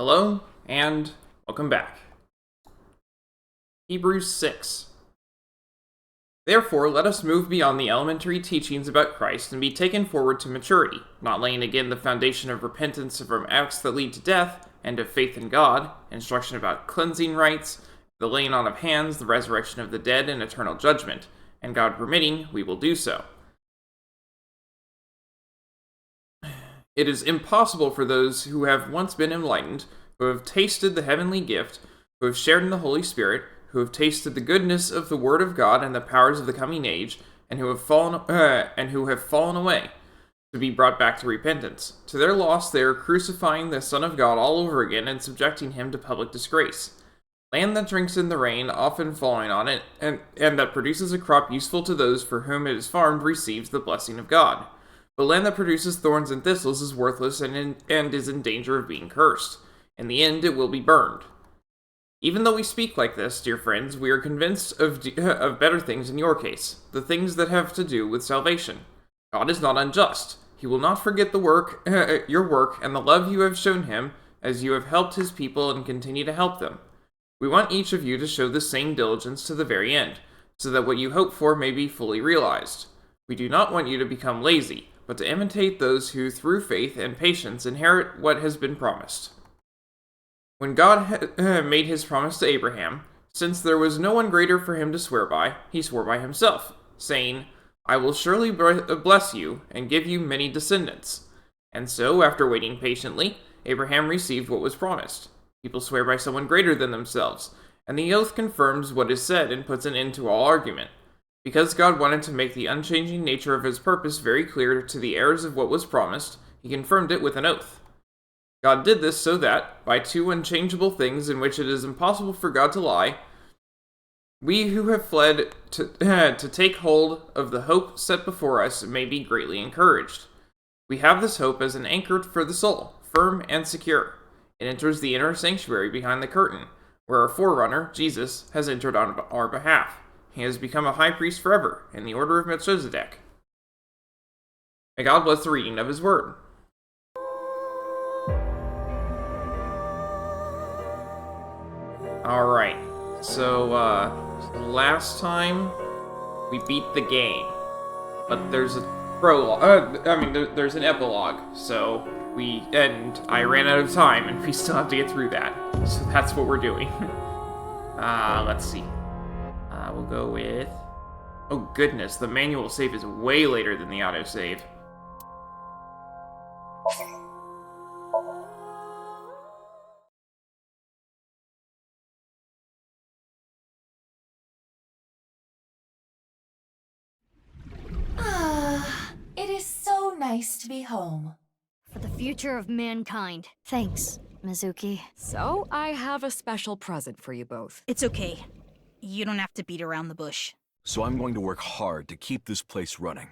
Hello, and welcome back. Hebrews 6. Therefore, let us move beyond the elementary teachings about Christ and be taken forward to maturity, not laying again the foundation of repentance from acts that lead to death, and of faith in God, instruction about cleansing rites, the laying on of hands, the resurrection of the dead, and eternal judgment, and God permitting, we will do so. It is impossible for those who have once been enlightened, who have tasted the heavenly gift, who have shared in the Holy Spirit, who have tasted the goodness of the Word of God and the powers of the coming age, and who have fallen away, to be brought back to repentance. To their loss, they are crucifying the Son of God all over again and subjecting him to public disgrace. Land that drinks in the rain, often falling on it, and that produces a crop useful to those for whom it is farmed, receives the blessing of God. But land that produces thorns and thistles is worthless and is in danger of being cursed. In the end, it will be burned. Even though we speak like this, dear friends, we are convinced of better things in your case, the things that have to do with salvation. God is not unjust. He will not forget your work and the love you have shown him as you have helped his people and continue to help them. We want each of you to show the same diligence to the very end, so that what you hope for may be fully realized. We do not want you to become lazy, but to imitate those who, through faith and patience, inherit what has been promised. When God made his promise to Abraham, since there was no one greater for him to swear by, he swore by himself, saying, I will surely bless you and give you many descendants. And so, after waiting patiently, Abraham received what was promised. People swear by someone greater than themselves, and the oath confirms what is said and puts an end to all argument. Because God wanted to make the unchanging nature of his purpose very clear to the heirs of what was promised, he confirmed it with an oath. God did this so that, by two unchangeable things in which it is impossible for God to lie, we who have fled to take hold of the hope set before us may be greatly encouraged. We have this hope as an anchor for the soul, firm and secure. It enters the inner sanctuary behind the curtain, where our forerunner, Jesus, has entered on our behalf. He has become a high priest forever, in the order of Melchizedek. May God bless the reading of his word. Alright, so, last time, we beat the game, but there's a prologue, there's an epilogue, so I ran out of time, and we still have to get through that, so that's what we're doing. Let's see. We'll go with... Oh goodness, the manual save is way later than the autosave. It is so nice to be home. For the future of mankind. Thanks, Mizuki. So, I have a special present for you both. It's okay. You don't have to beat around the bush. So I'm going to work hard to keep this place running.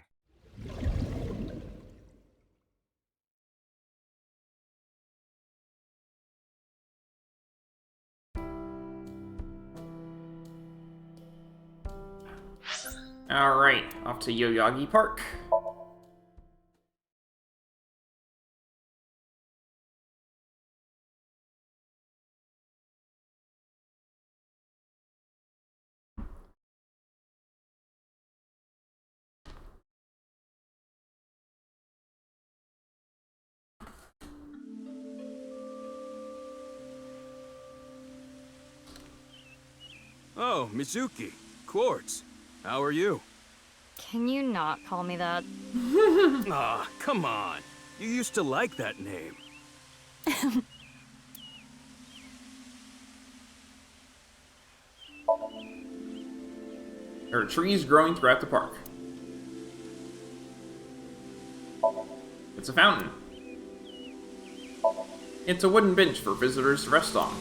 Alright, off to Yoyagi Park. Oh, Mizuki. Quartz. How are you? Can you not call me that? Aw, come on. You used to like that name. There are trees growing throughout the park. It's a fountain. It's a wooden bench for visitors to rest on.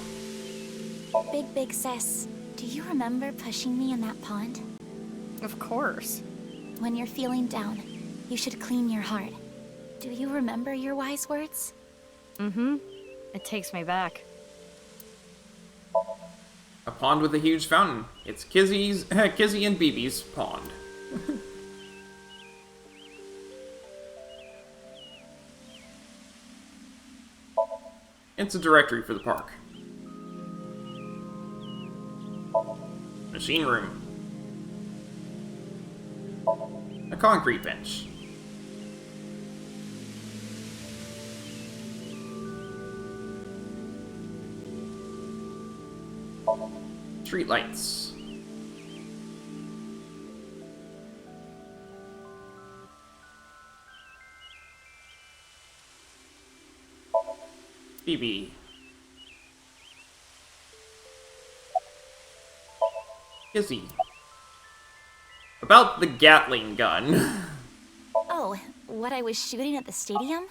Big sis, do you remember pushing me in that pond? Of course. When you're feeling down, you should clean your heart. Do you remember your wise words? Mm-hmm. It takes me back. A pond with a huge fountain. It's Kizzy and BB's pond. It's a directory for the park. Machine room. A concrete bench. Streetlights. BB. Izzy. About the Gatling gun. Oh, what I was shooting at the stadium?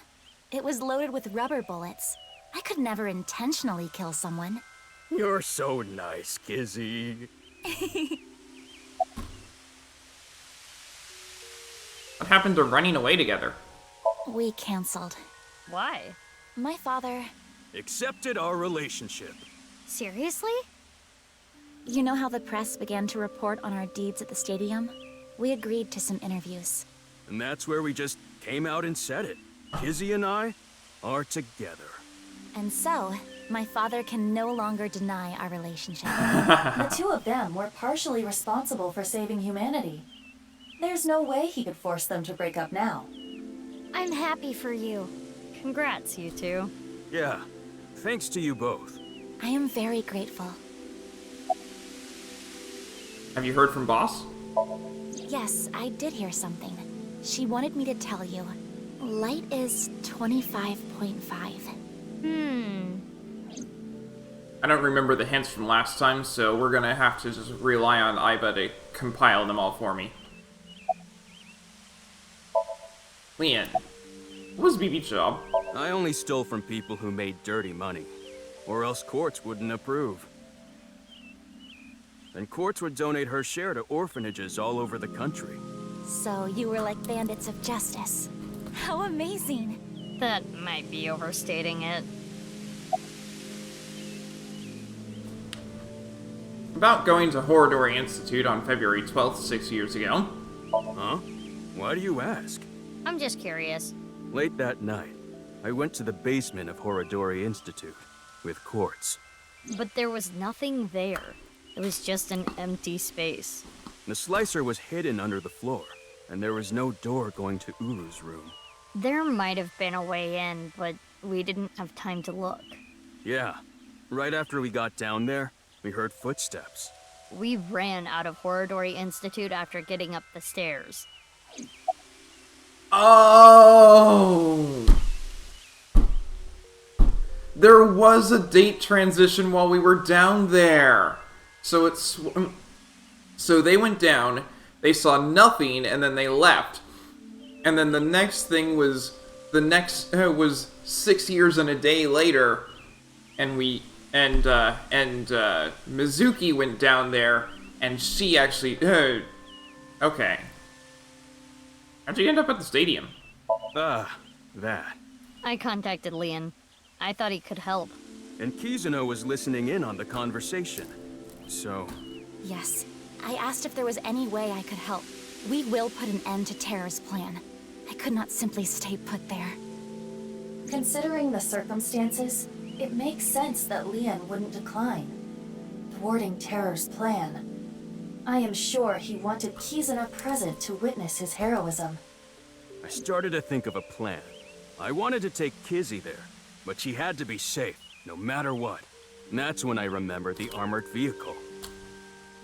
It was loaded with rubber bullets. I could never intentionally kill someone. You're so nice, Kizzy. What happened to running away together? We canceled. Why? My father... Accepted our relationship. Seriously? You know how the press began to report on our deeds at the stadium? We agreed to some interviews. And that's where we just came out and said it. Kizzy and I are together. And so, my father can no longer deny our relationship. The two of them were partially responsible for saving humanity. There's no way he could force them to break up now. I'm happy for you. Congrats, you two. Yeah, thanks to you both. I am very grateful. Have you heard from Boss? Yes, I did hear something. She wanted me to tell you. Light is 25.5. I don't remember the hints from last time, so we're gonna have to just rely on Aiba to compile them all for me. Leon. What was BB's job? I only stole from people who made dirty money, or else Quartz wouldn't approve. Then Quartz would donate her share to orphanages all over the country. So you were like bandits of justice. How amazing! That might be overstating it. About going to Horadori Institute on February 12th, 6 years ago. Huh? Why do you ask? I'm just curious. Late that night, I went to the basement of Horadori Institute with Quartz. But there was nothing there. It was just an empty space. The slicer was hidden under the floor, and there was no door going to Uru's room. There might have been a way in, but we didn't have time to look. Yeah, right after we got down there, we heard footsteps. We ran out of Horadori Institute after getting up the stairs. Oh! There was a date transition while we were down there. So they went down, they saw nothing, and then they left. And then the next thing was, was 6 years and a day later, and Mizuki went down there, and she actually, okay. How'd you end up at the stadium? That. I contacted Leon. I thought he could help. And Kizuno was listening in on the conversation. So... Yes, I asked if there was any way I could help. We will put an end to Terror's plan. I could not simply stay put there. Considering the circumstances, it makes sense that Leon wouldn't decline. Thwarting Terror's plan. I am sure he wanted Kizuna present to witness his heroism. I started to think of a plan. I wanted to take Kizzy there, but she had to be safe, no matter what. And that's when I remembered the armored vehicle.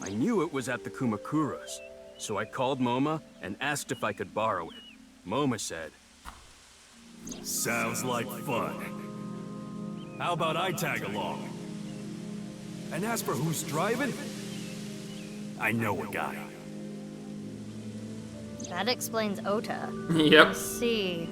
I knew it was at the Kumakuras, so I called Moma and asked if I could borrow it. Moma said, "Sounds like fun. How about I tag along? And as for who's driving, I know a guy." That explains Ota. Yep. I see.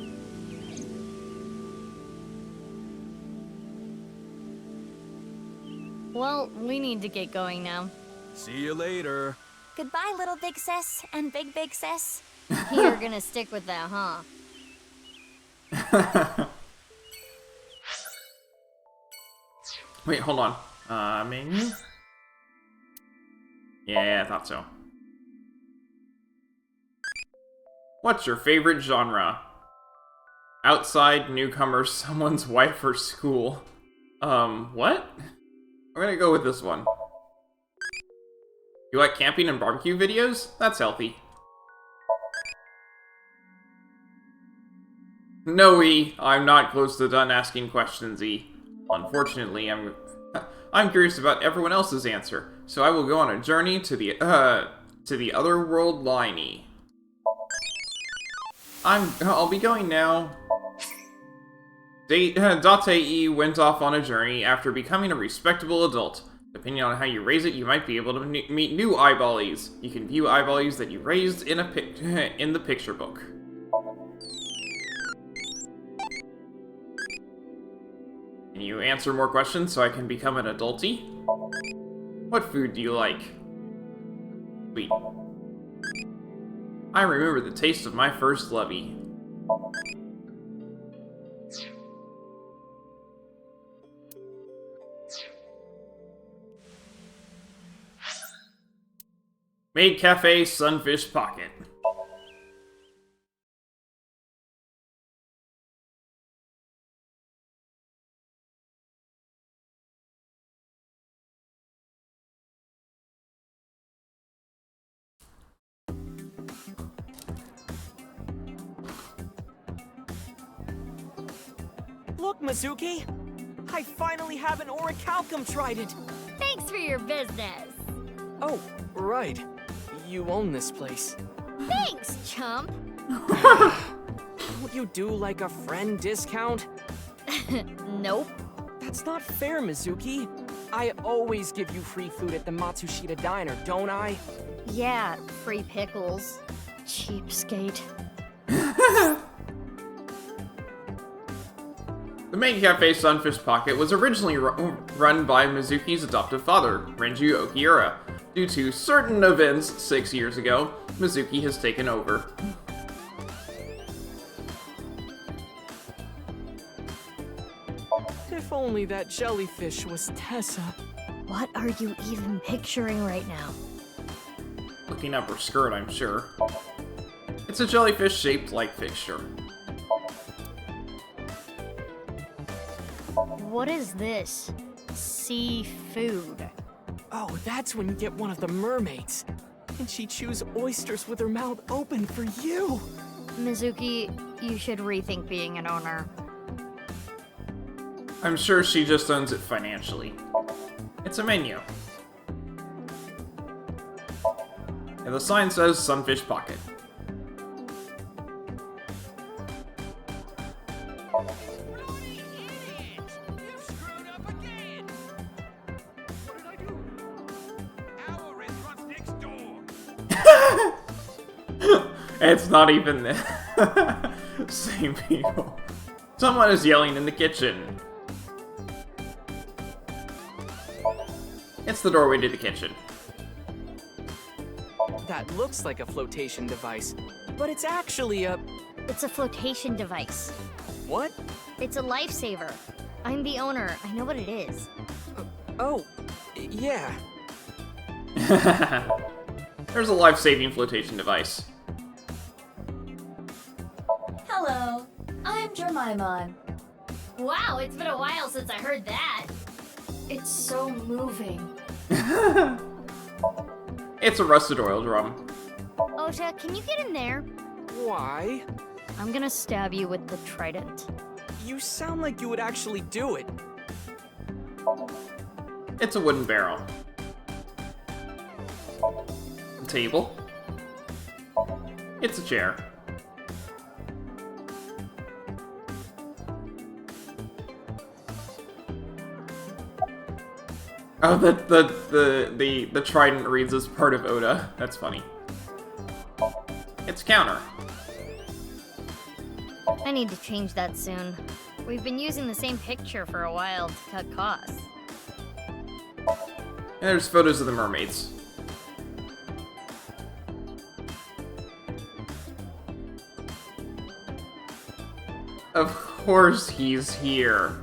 Well, we need to get going now. "See you later." Goodbye, little big sis and big sis. You're gonna stick with that, huh? Wait, hold on. Menu? Yeah, I thought so. What's your favorite genre? Outside, newcomer, someone's wife, or school? What? I'm gonna go with this one. You like camping and barbecue videos? That's healthy. No, E. I'm not close to done asking questions, E. Unfortunately, I'm curious about everyone else's answer, so I will go on a journey to the other world line, E. I'll be going now. Date E went off on a journey after becoming a respectable adult. Depending on how you raise it, you might be able to meet new eyeballies. You can view eyeballies that you raised in in the picture book. Can you answer more questions so I can become an adultie? What food do you like? Sweet. I remember the taste of my first lovey. Maid Cafe Sunfish Pocket. Look, Mizuki! I finally have an orichalcum trident! Thanks for your business. Oh, right. You own this place. Thanks, chump. Would you do like a friend discount? Nope. That's not fair, Mizuki. I always give you free food at the Matsushita Diner, don't I? Yeah, free pickles. Cheapskate. The Maid Cafe Sunfish Pocket was originally run by Mizuki's adoptive father, Renju Okiura. Due to certain events 6 years ago, Mizuki has taken over. If only that jellyfish was Tessa. What are you even picturing right now? Looking up her skirt, I'm sure. It's a jellyfish shaped like fixture. What is this? Seafood. Oh, that's when you get one of the mermaids. And she chews oysters with her mouth open for you. Mizuki, you should rethink being an owner. I'm sure she just owns it financially. It's a menu. And the sign says Sunfish Pocket. It's not even the same people. Someone is yelling in the kitchen. It's the doorway to the kitchen. That looks like a flotation device, but it's actually a... It's a flotation device. What? It's a lifesaver. I'm the owner. I know what it is. Oh, yeah. There's a life-saving flotation device. Hello, I'm Jermaimon. Wow, it's been a while since I heard that. It's so moving. It's a rusted oil drum. Osha, can you get in there? Why? I'm gonna stab you with the trident. You sound like you would actually do it. It's a wooden barrel. A table. It's a chair. Oh, the trident reads as part of Oda. That's funny. It's a counter. I need to change that soon. We've been using the same picture for a while to cut costs. And there's photos of the mermaids. Of course he's here.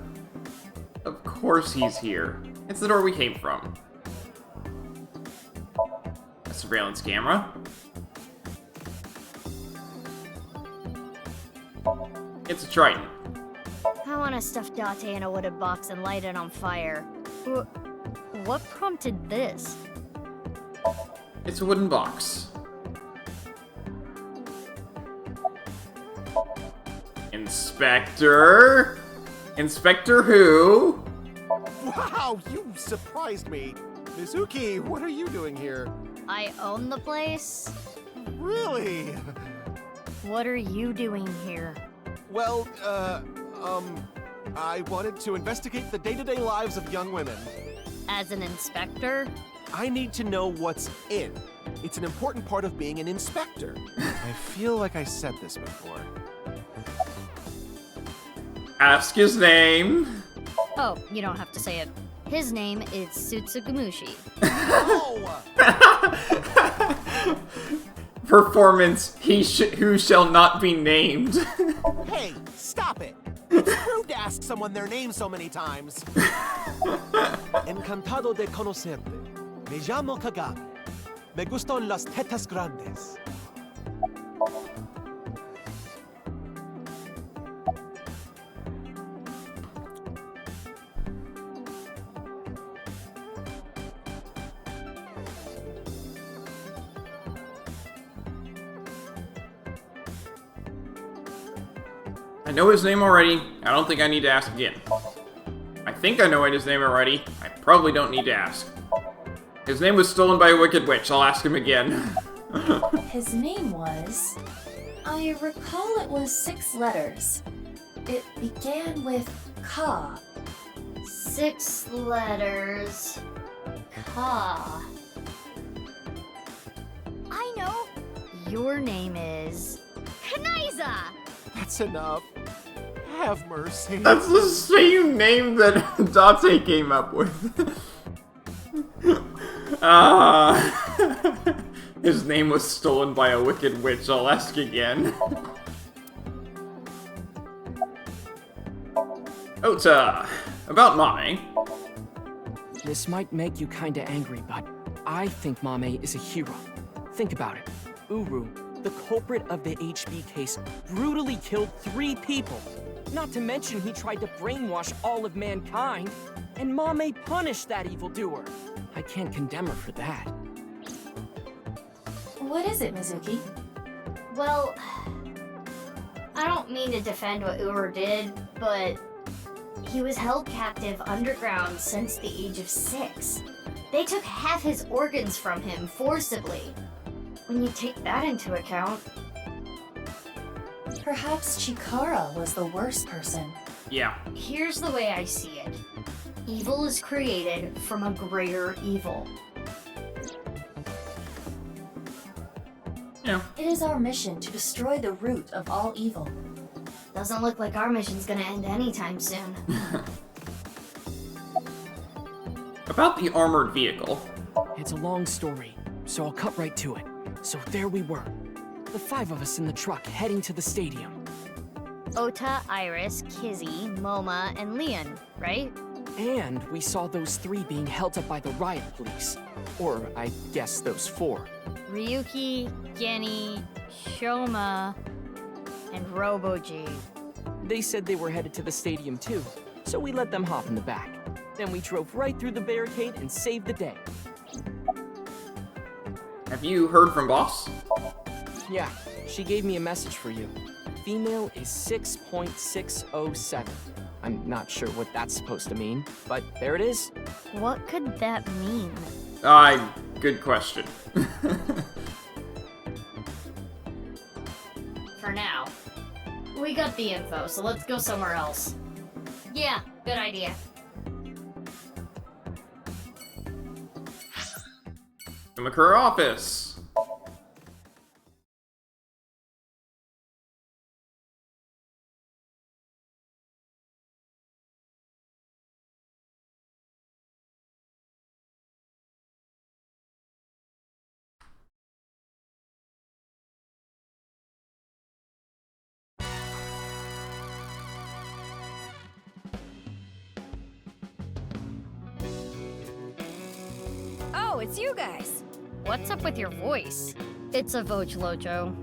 Of course he's here. It's the door we came from. A surveillance camera. It's a trident. I want to stuff Date in a wooden box and light it on fire. What prompted this? It's a wooden box. Inspector? Inspector who? Wow, you surprised me. Mizuki, what are you doing here? I own the place. Really? What are you doing here? Well, I wanted to investigate the day-to-day lives of young women. As an inspector? I need to know what's in. It's an important part of being an inspector. I feel like I said this before. Ask his name. Oh, you don't have to say it. His name is Sutsugumushi. Oh! Performance, who shall not be named. Hey, stop it! It's rude to ask someone their name so many times. Encantado de conocerte. Me llamo Kagami. Me gustan las tetas grandes. I know his name already. I don't think I need to ask again. I think I know his name already. I probably don't need to ask. His name was stolen by a wicked witch. I'll ask him again. His name was... I recall it was 6 letters. It began with Ka. 6 letters. Ka. I know. Your name is... Kanaiza! That's enough. Have mercy. That's the same name that Date came up with. His name was stolen by a wicked witch. I'll ask again. Ota, about Mame. This might make you kinda angry, but I think Mame is a hero. Think about it. Uru, the culprit of the HB case, brutally killed 3 people. Not to mention he tried to brainwash all of mankind, and Mame punished that evildoer. I can't condemn her for that. What is it, Mizuki? Well, I don't mean to defend what Uru did, but he was held captive underground since the age of 6. They took half his organs from him forcibly. When you take that into account... Perhaps Chikara was the worst person. Yeah. Here's the way I see it. Evil is created from a greater evil. Yeah. It is our mission to destroy the root of all evil. Doesn't look like our mission's gonna end anytime soon. About the armored vehicle. It's a long story, so I'll cut right to it. So there we were. The 5 of us in the truck heading to the stadium. Ota, Iris, Kizzy, Moma, and Leon, right? And we saw those 3 being held up by the riot police. Or, I guess, those 4. Ryuki, Genny, Shoma, and Roboji. They said they were headed to the stadium too, so we let them hop in the back. Then we drove right through the barricade and saved the day. Have you heard from Boss? Yeah, she gave me a message for you. Female is 6.607. I'm not sure what that's supposed to mean, but there it is. What could that mean? Good question. For now. We got the info, so let's go somewhere else. Yeah, good idea. Kamakura office. Oh, it's you guys. What's up with your voice? It's a Vochlocho.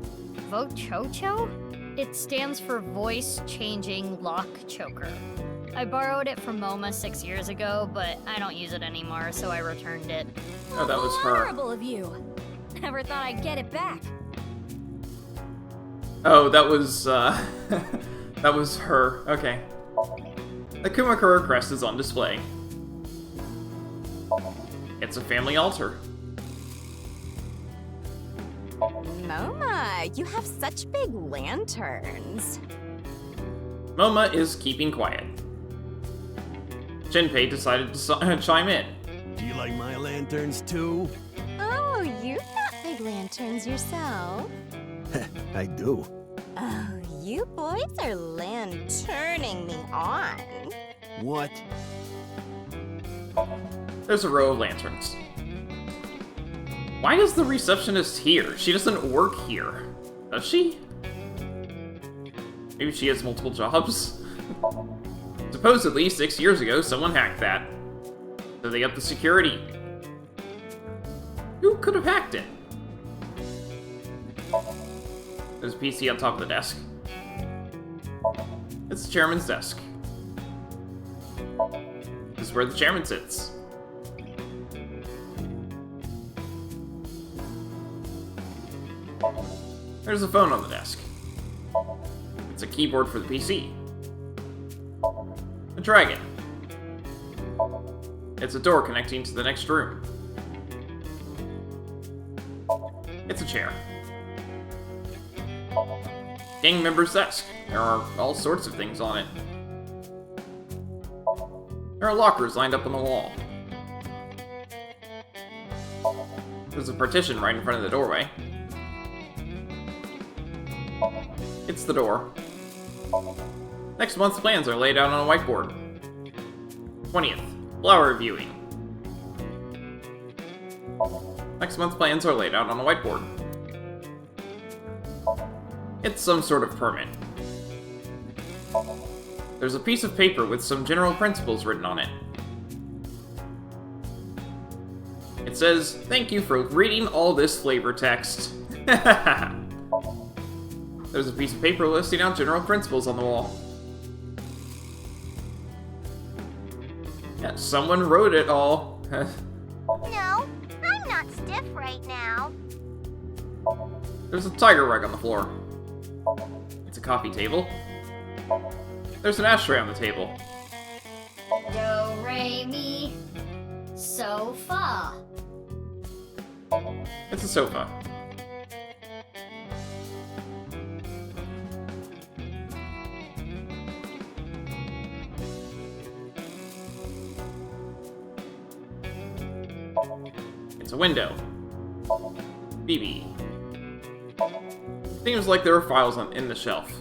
Vochocho? It stands for Voice Changing Lock Choker. I borrowed it from MoMA 6 years ago, but I don't use it anymore, so I returned it. Oh, that was her. Horrible of you. Never thought I'd get it back. Oh, that was, that was her. Okay. The Kumakura crest is on display. It's a family altar. MoMA, you have such big lanterns. MoMA is keeping quiet. Shinpei decided to chime in. Do you like my lanterns too? Oh, you've got big lanterns yourself. I do. Oh, you boys are lanterning me on. What? There's a row of lanterns. Why is the receptionist here? She doesn't work here. Does she? Maybe she has multiple jobs. Supposedly, 6 years ago, someone hacked that. So they upped the security. Who could have hacked it? There's a PC on top of the desk. It's the chairman's desk. This is where the chairman sits. There's a phone on the desk. It's a keyboard for the PC. A dragon. It's a door connecting to the next room. It's a chair. Gang member's desk. There are all sorts of things on it. There are lockers lined up on the wall. There's a partition right in front of the doorway. It's the door. Next month's plans are laid out on a whiteboard. 20th, flower viewing. Next month's plans are laid out on a whiteboard. It's some sort of permit. There's a piece of paper with some general principles written on it. It says, "Thank you for reading all this flavor text." There's a piece of paper listing out general principles on the wall. Yeah, someone wrote it all. No, I'm not stiff right now. There's a tiger rug on the floor. It's a coffee table. There's an ashtray on the table. Do, re, mi, sofa. It's a sofa. It's a window. BB. Seems like there are files in the shelf.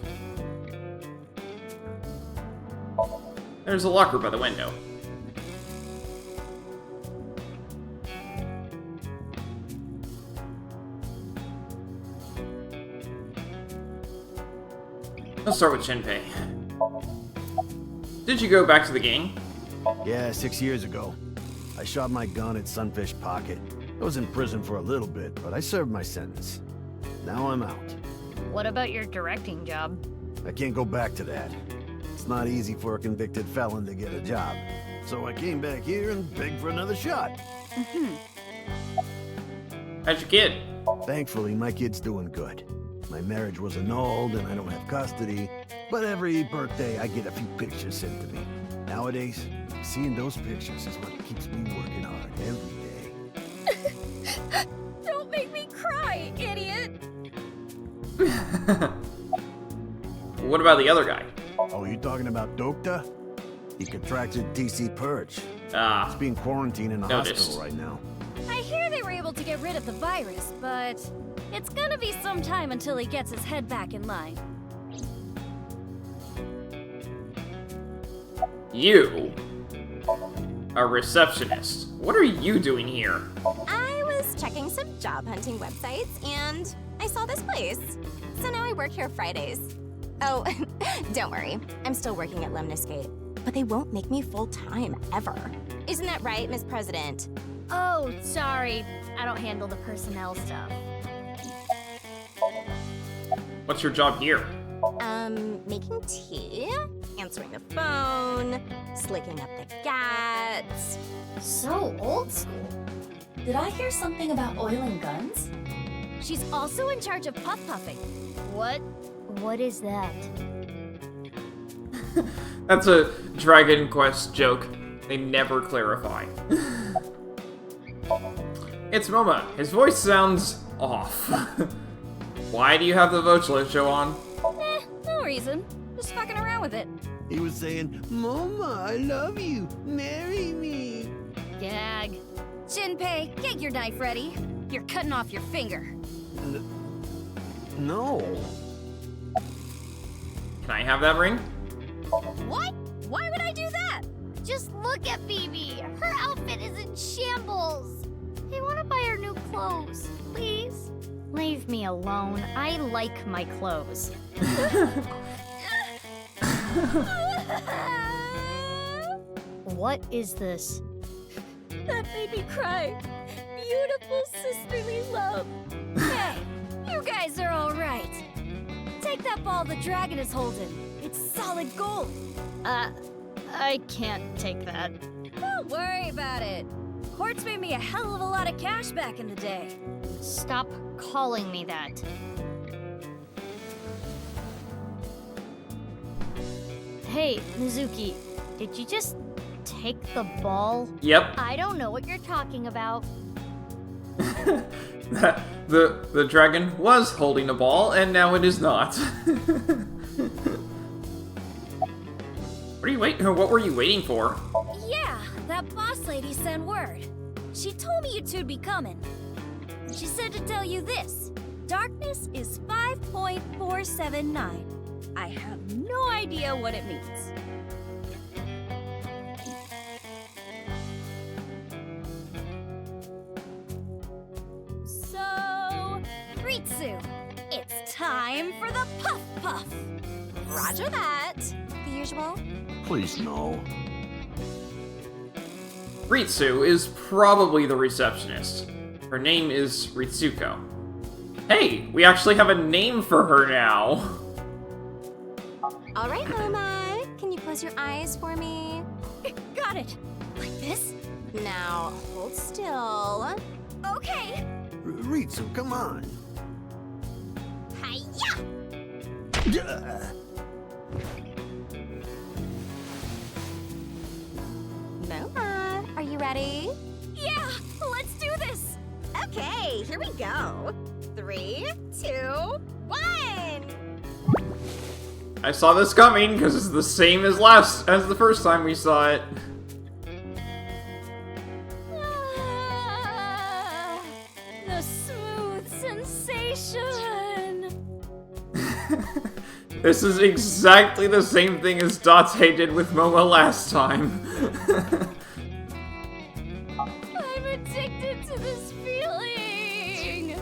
There's a locker by the window. Let's start with Shinpei. Did you go back to the gang? Yeah, 6 years ago. I shot my gun at Sunfish Pocket. I was in prison for a little bit, but I served my sentence. Now I'm out. What about your directing job? I can't go back to that. It's not easy for a convicted felon to get a job. So I came back here and begged for another shot. How's your kid? Thankfully, my kid's doing good. My marriage was annulled and I don't have custody, but every birthday I get a few pictures sent to me. Nowadays, seeing those pictures is what keeps me working hard every day. Don't make me cry, idiot! What about the other guy? Oh, you talking about Dokta? He contracted TC Purge. Ah. He's being quarantined in a Noticed. hospital right now. I hear they were able to get rid of the virus, but it's gonna be some time until he gets his head back in line. You. A receptionist. What are you doing here? I was checking some job hunting websites and I saw this place. So now I work here Fridays. Oh, don't worry. I'm still working at Lemniscate. But they won't make me full-time, ever. Isn't that right, Miss President? Oh, sorry. I don't handle the personnel stuff. What's your job here? Making tea, answering the phone, slicking up the gats. So old school. Did I hear something about oiling guns? She's also in charge of puff puffing. What is that? That's a Dragon Quest joke. They never clarify. It's Moma. His voice sounds off. Why do you have the Vochla show on? No reason. Just fucking around with it. He was saying, Mama, I love you. Marry me. Gag. Shinpei, get your knife ready. You're cutting off your finger. No. Can I have that ring? What? Why would I do that? Just look at Phoebe. Her outfit is in shambles. I want to buy her new clothes, please. Leave me alone. I like my clothes. What is this? That made me cry. Beautiful sisterly love. Hey, you guys are all right. Take that ball the dragon is holding. It's solid gold. I can't take that. Don't worry about it. Quartz made me a hell of a lot of cash back in the day. Stop calling me that. Hey, Mizuki, did you just take the ball? Yep. I don't know what you're talking about. The dragon was holding a ball, and now it is not. What were you waiting for? Yeah, that boss lady sent word. She told me you two'd be coming. She said to tell you this. Darkness is 5.479. I have no idea what it means. So, Riichi, it's time for the Puff Puff. Roger that. The usual. Please, no. Riichi is probably the receptionist. Her name is Ritsuko. Hey, we actually have a name for her now. All right, Mama. Can you close your eyes for me? Got it. Like this? Now, hold still. Okay. Riichi, come on. Hiya! Mama, are you ready? Yeah, let's do this. Okay, here we go. 3, 2, 1. I saw this coming because it's the same as the first time we saw it. The smooth sensation. This is exactly the same thing as Date did with Momo last time. I'm addicted to this feeling.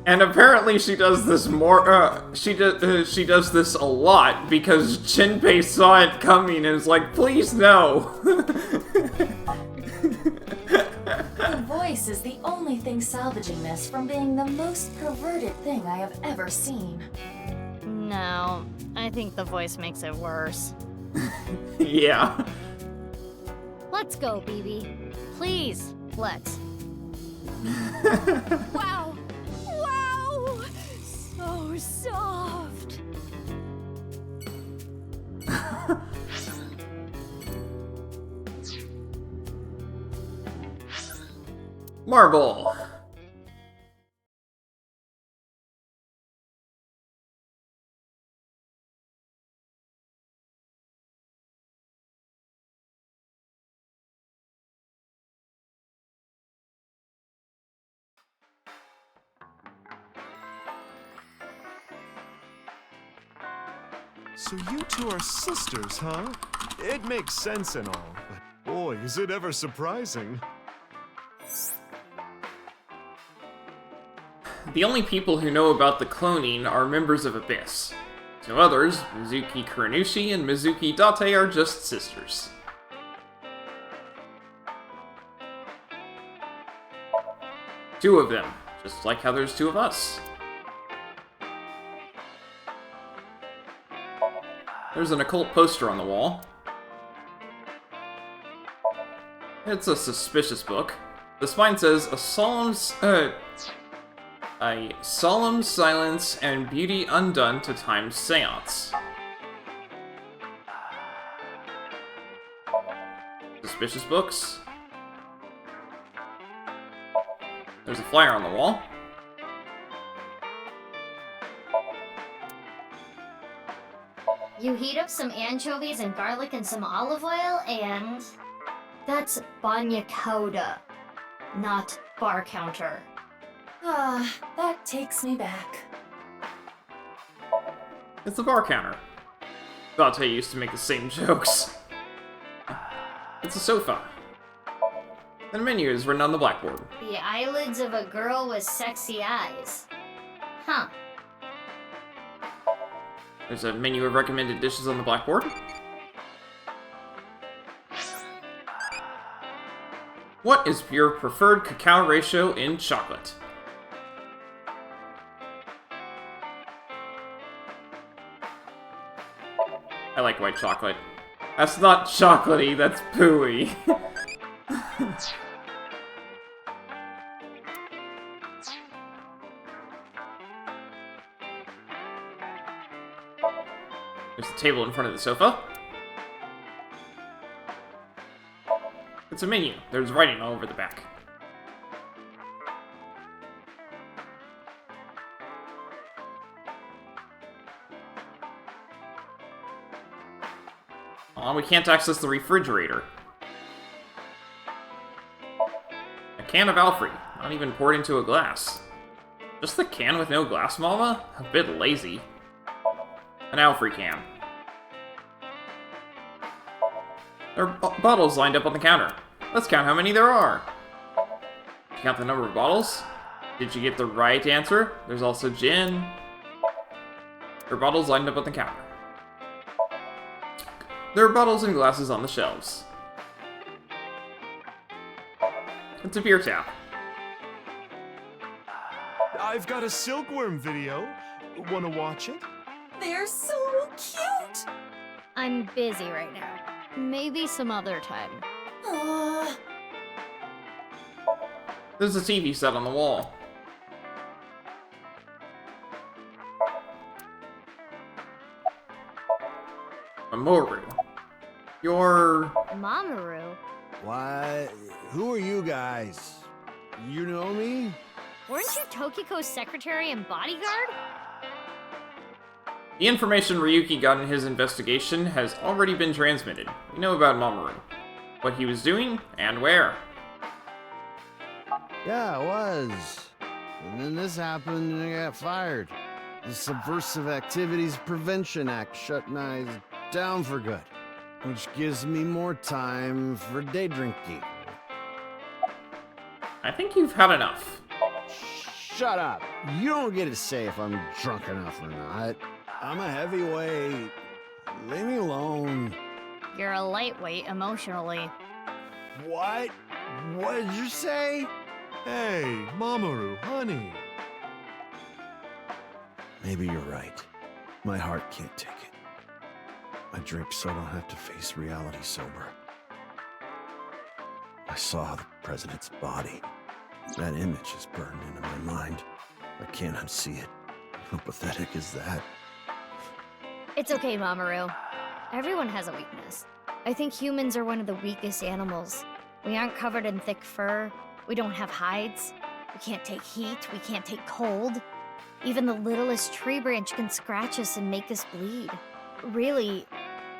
And apparently she does this more, she does this a lot because Jinpei saw it coming and is like, please no. The voice is the only thing salvaging this from being the most perverted thing I have ever seen. No, I think the voice makes it worse. Yeah. Let's go, BB. Please, let's. Wow. Wow. So soft. Marble. So you two are sisters, huh? It makes sense and all, but boy, is it ever surprising. The only people who know about the cloning are members of Abyss. To others, Mizuki Kuranushi and Mizuki Date are just sisters. Two of them, just like how there's two of us. There's an occult poster on the wall. It's a suspicious book. The spine says, a solemn silence and beauty undone to time's seance. Suspicious books. There's a flyer on the wall. You heat up some anchovies and garlic and some olive oil, and that's banya kauda, not bar counter. Ah, that takes me back. It's the bar counter. Thought I used to make the same jokes. It's a sofa. And a menu is written on the blackboard. The eyelids of a girl with sexy eyes. Huh. There's a menu of recommended dishes on the blackboard. What is your preferred cacao ratio in chocolate? I like white chocolate. That's not chocolatey, that's pooey. There's a table in front of the sofa. It's a menu. There's writing all over the back. Aw, we can't access the refrigerator. A can of Alfred, not even poured into a glass. Just the can with no glass, Mama? A bit lazy. An Alfred can. There are bottles lined up on the counter. Let's count how many there are. Count the number of bottles. Did you get the right answer? There's also gin. There are bottles lined up on the counter. There are bottles and glasses on the shelves. It's a beer tap. I've got a silkworm video. Wanna watch it? They're so cute! I'm busy right now. Maybe some other time. Aww. There's a TV set on the wall. Mamoru. You're... Mamoru? Why? Who are you guys? You know me? Weren't you Tokiko's secretary and bodyguard? The information Ryuki got in his investigation has already been transmitted. We know about Mamoru. What he was doing, and where. Yeah, I was. And then this happened and I got fired. The Subversive Activities Prevention Act shut my down for good, which gives me more time for day drinking. I think you've had enough. Shut up. You don't get to say if I'm drunk enough or not. I'm a heavyweight. Leave me alone. You're a lightweight emotionally. What? What did you say? Hey, Mamoru, honey. Maybe you're right. My heart can't take it. I drink so I don't have to face reality sober. I saw the president's body. That image is burned into my mind. I can't unsee it. How pathetic is that? It's okay, Mamoru. Everyone has a weakness. I think humans are one of the weakest animals. We aren't covered in thick fur. We don't have hides. We can't take heat. We can't take cold. Even the littlest tree branch can scratch us and make us bleed. Really,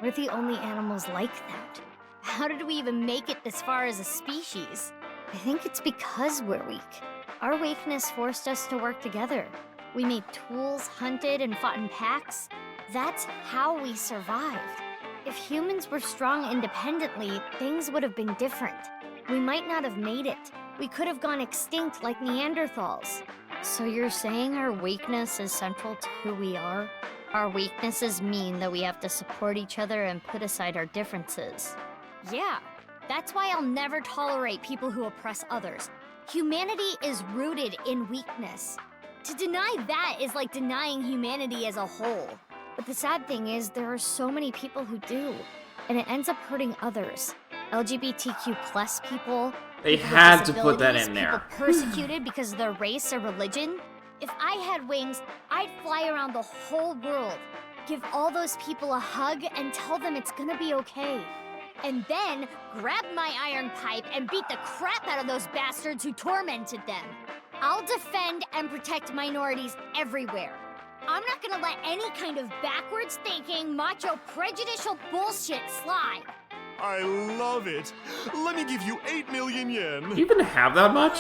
we're the only animals like that. How did we even make it this far as a species? I think it's because we're weak. Our weakness forced us to work together. We made tools, hunted, and fought in packs. That's how we survived. If humans were strong independently, things would have been different. We might not have made it. We could have gone extinct like Neanderthals. So you're saying our weakness is central to who we are? Our weaknesses mean that we have to support each other and put aside our differences. Yeah, that's why I'll never tolerate people who oppress others. Humanity is rooted in weakness. To deny that is like denying humanity as a whole. But the sad thing is, there are so many people who do, and it ends up hurting others. LGBTQ plus people. They people with had to put that disabilities, in there. People persecuted because of their race or religion. If I had wings, I'd fly around the whole world, give all those people a hug, and tell them it's gonna be okay. And then grab my iron pipe and beat the crap out of those bastards who tormented them. I'll defend and protect minorities everywhere. I'm not gonna let any kind of backwards thinking, macho, prejudicial bullshit slide. I love it. Let me give you 8 million yen. Do you even have that much?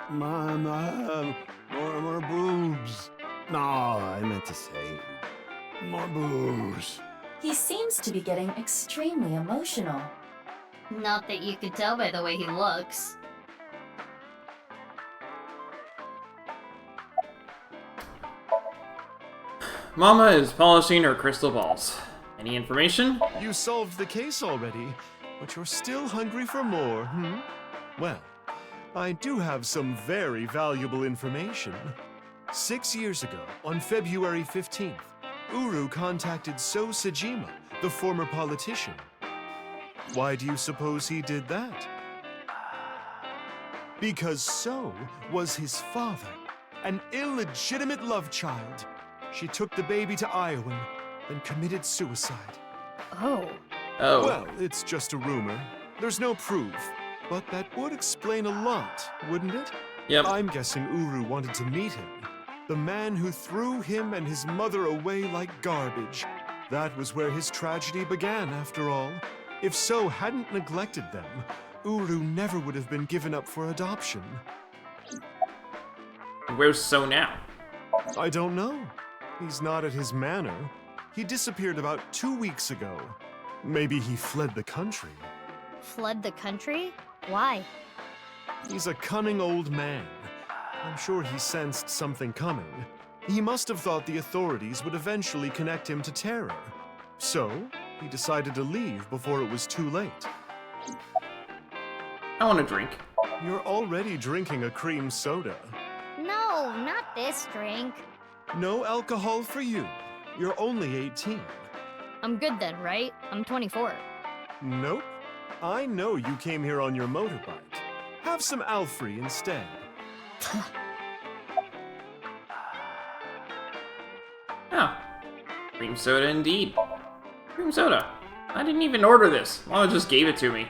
Mama, more boobs. No, I meant to say more boobs. He seems to be getting extremely emotional. Not that you could tell by the way he looks. Mama is polishing her crystal balls. Any information? You solved the case already, but you're still hungry for more, hmm? Well, I do have some very valuable information. 6 years ago, on February 15th, Uru contacted So Sejima, the former politician. Why do you suppose he did that? Because So was his father, an illegitimate love child. She took the baby to Iowa, then committed suicide. Oh. Oh. Well, it's just a rumor. There's no proof. But that would explain a lot, wouldn't it? Yep. I'm guessing Uru wanted to meet him. The man who threw him and his mother away like garbage. That was where his tragedy began, after all. If So hadn't neglected them, Uru never would have been given up for adoption. Where's So now? I don't know. He's not at his manor. He disappeared about 2 weeks ago. Maybe he fled the country. Fled the country? Why? He's a cunning old man. I'm sure he sensed something coming. He must have thought the authorities would eventually connect him to terror. So, he decided to leave before it was too late. I want a drink. You're already drinking a cream soda. No, not this drink. No alcohol for you. You're only 18. I'm good then, right? I'm 24. Nope. I know you came here on your motorbike. Have some Alfrey instead. Oh. Cream soda indeed. Cream soda. I didn't even order this. Mama just gave it to me.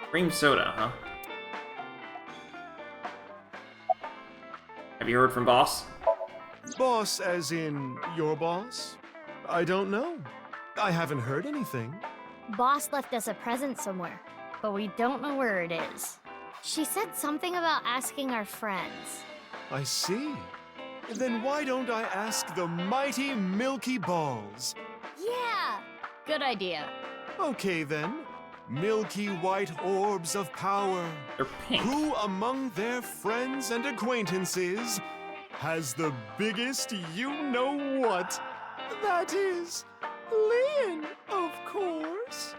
Cream soda, huh? Have you heard from Boss? Boss as in your boss? I don't know. I haven't heard anything. Boss left us a present somewhere, but we don't know where it is. She said something about asking our friends. I see. Then why don't I ask the mighty Milky Balls? Yeah! Good idea. Okay then. Milky white orbs of power. They're pink. Who among their friends and acquaintances has the biggest you-know-what? That is, Lian, of course.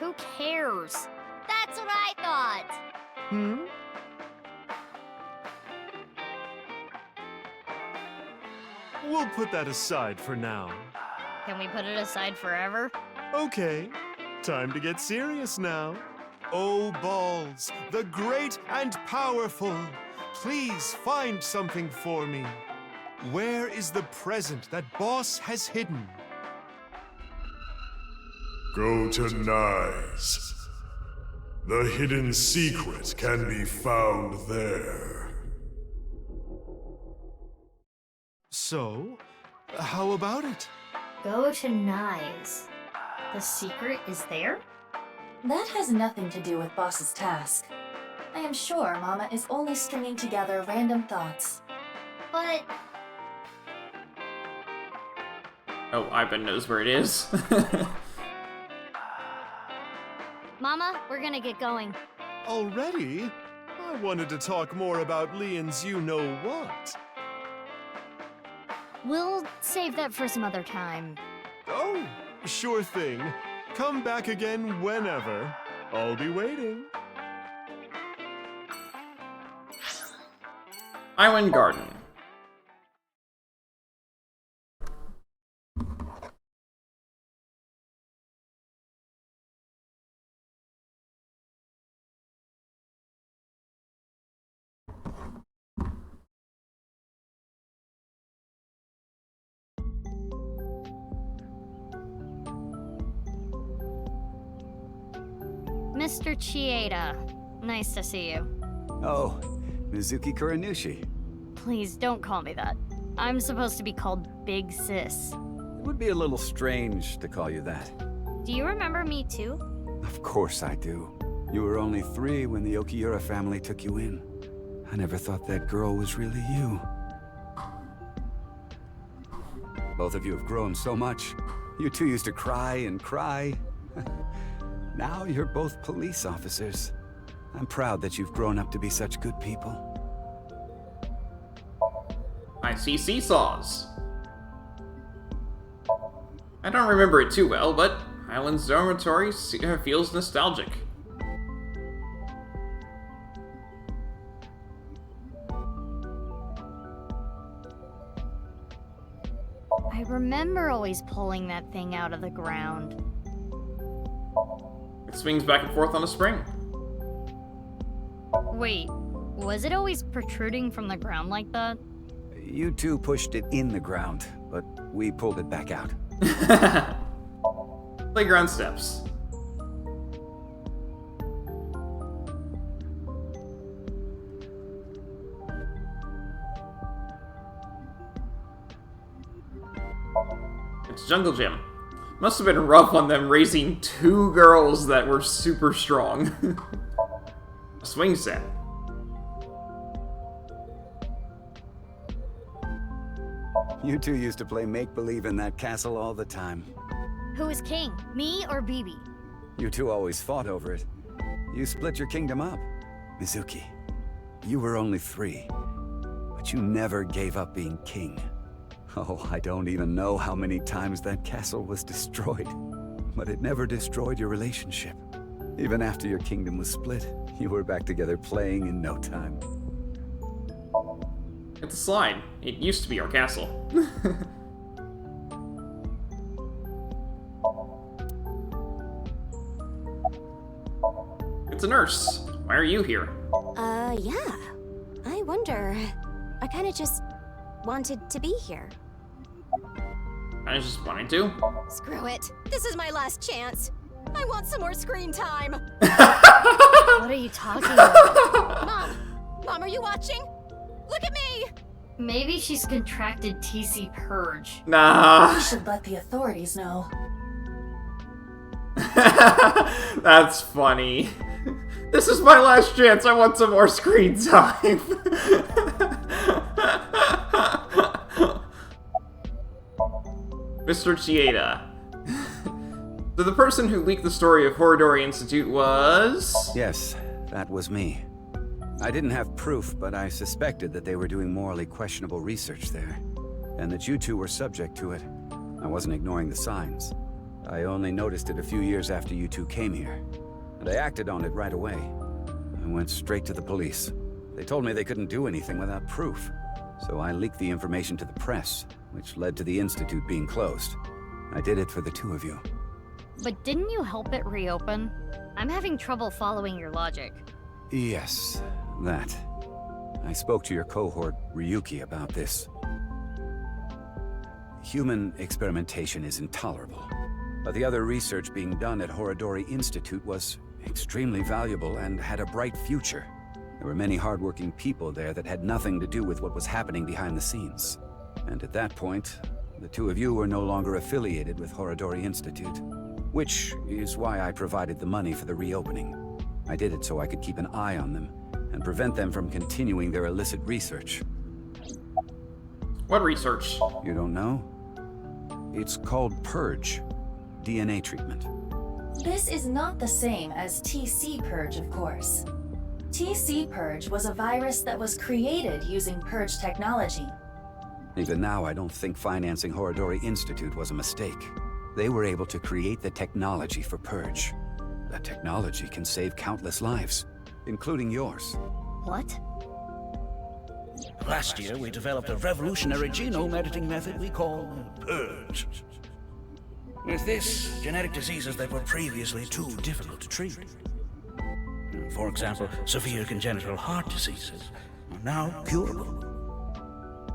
Who cares? That's what I thought. Hmm? We'll put that aside for now. Can we put it aside forever? Okay, time to get serious now. Oh, Balls, the great and powerful, please find something for me. Where is the present that Boss has hidden? Go to Nyes. The hidden secret can be found there. So, how about it? Go to Nyes. The secret is there? That has nothing to do with Boss's task. I am sure Mama is only stringing together random thoughts. But Oh, Ivan knows where it is. Mama, we're gonna get going. Already? I wanted to talk more about Lian's you-know-what. We'll save that for some other time. Oh, sure thing. Come back again whenever. I'll be waiting. Island Garden. Mr. Chieda, nice to see you. Oh, Mizuki Kuranushi. Please don't call me that. I'm supposed to be called Big Sis. It would be a little strange to call you that. Do you remember me too? Of course I do. You were only 3 when the Okiura family took you in. I never thought that girl was really you. Both of you have grown so much. You two used to cry and cry. Now you're both police officers. I'm proud that you've grown up to be such good people. I see seesaws. I don't remember it too well, but Highlands Dormitory feels nostalgic. I remember always pulling that thing out of the ground. It swings back and forth on a spring. Wait, was it always protruding from the ground like that? You two pushed it in the ground, but we pulled it back out. Playground steps. It's Jungle Gym. Must have been rough on them raising 2 girls that were super strong. A swing set. You two used to play make-believe in that castle all the time. Who is king, me or Bibi? You two always fought over it. You split your kingdom up. Mizuki, you were only 3, but you never gave up being king. Oh, I don't even know how many times that castle was destroyed. But it never destroyed your relationship. Even after your kingdom was split, you were back together playing in no time. It's a slide. It used to be our castle. It's a nurse. Why are you here? Yeah. I wonder. I kinda just wanted to be here. I just wanted to. Screw it. This is my last chance. I want some more screen time. What are you talking about? Mom! Mom, are you watching? Look at me! Maybe she's contracted TC Purge. Nah. We should let the authorities know. That's funny. This is my last chance. I want some more screen time. Mr. Chieda. So the person who leaked the story of Horodori Institute was... Yes, that was me. I didn't have proof, but I suspected that they were doing morally questionable research there, and that you two were subject to it. I wasn't ignoring the signs. I only noticed it a few years after you two came here, and I acted on it right away. I went straight to the police. They told me they couldn't do anything without proof, so I leaked the information to the press, which led to the Institute being closed. I did it for the 2 of you. But didn't you help it reopen? I'm having trouble following your logic. Yes, that. I spoke to your cohort, Riichi, about this. Human experimentation is intolerable, but the other research being done at Horodori Institute was extremely valuable and had a bright future. There were many hardworking people there that had nothing to do with what was happening behind the scenes. And at that point, the 2 of you were no longer affiliated with Horodori Institute, which is why I provided the money for the reopening. I did it so I could keep an eye on them and prevent them from continuing their illicit research. What research? You don't know? It's called Purge, DNA treatment. This is not the same as TC Purge, of course. TC Purge was a virus that was created using Purge technology. Even now, I don't think financing Horodori Institute was a mistake. They were able to create the technology for Purge. That technology can save countless lives, including yours. What? Last year, we developed a revolutionary genome editing method we call Purge. With this, genetic diseases that were previously too difficult to treat, for example, severe congenital heart diseases, are now curable.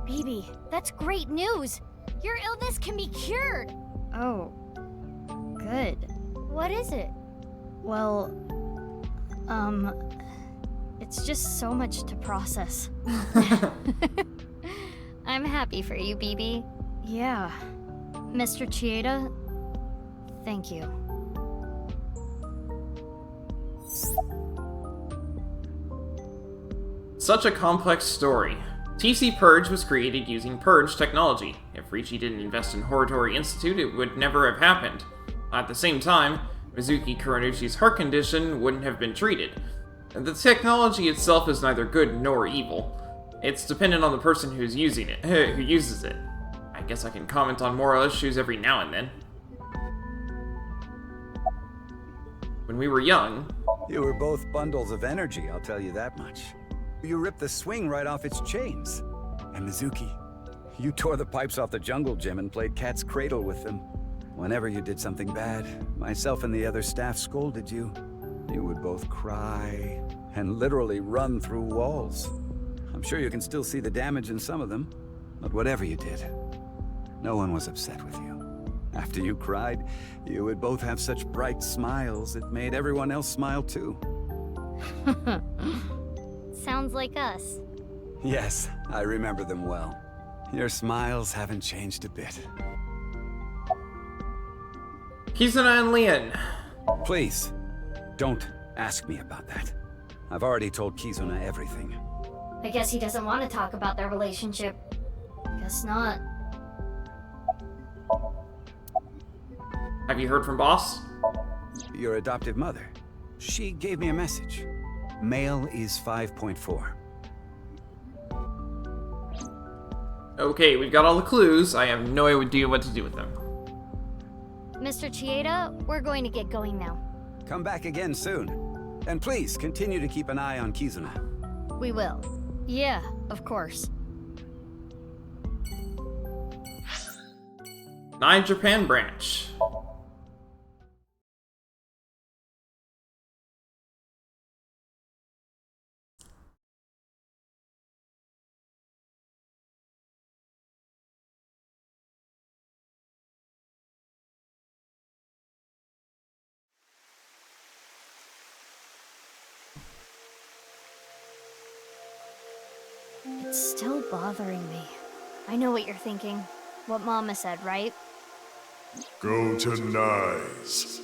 Baby, that's great news! Your illness can be cured! Oh, good. What is it? Well, it's just so much to process. I'm happy for you, BB. Yeah. Mr. Chieda, thank you. Such a complex story. TC Purge was created using Purge technology. If Riichi didn't invest in Horatory Institute, it would never have happened. At the same time, Mizuki Kuranushi's heart condition wouldn't have been treated. The technology itself is neither good nor evil. It's dependent on the person who's using it, who uses it. I guess I can comment on moral issues every now and then. When we were young... You were both bundles of energy, I'll tell you that much. You ripped the swing right off its chains. And Mizuki, you tore the pipes off the jungle gym and played cat's cradle with them. Whenever you did something bad, myself and the other staff scolded you. You would both cry and literally run through walls. I'm sure you can still see the damage in some of them, but whatever you did, no one was upset with you. After you cried, you would both have such bright smiles, it made everyone else smile too. sounds like us. Yes, I remember them well. Your smiles haven't changed a bit. Kizuna and Lian. Please, don't ask me about that. I've already told Kizuna everything. I guess he doesn't want to talk about their relationship. Guess not. Have you heard from Boss? Your adoptive mother. She gave me a message. Male is 5.4. Okay, we've got all the clues. I have no idea what to do with them. Mr. Chieda, we're going to get going now. Come back again soon. And please, continue to keep an eye on Kizuna. We will. Yeah, of course. Nine Japan Branch. It's still bothering me. I know what you're thinking. What Mama said, right? Go to Nyes.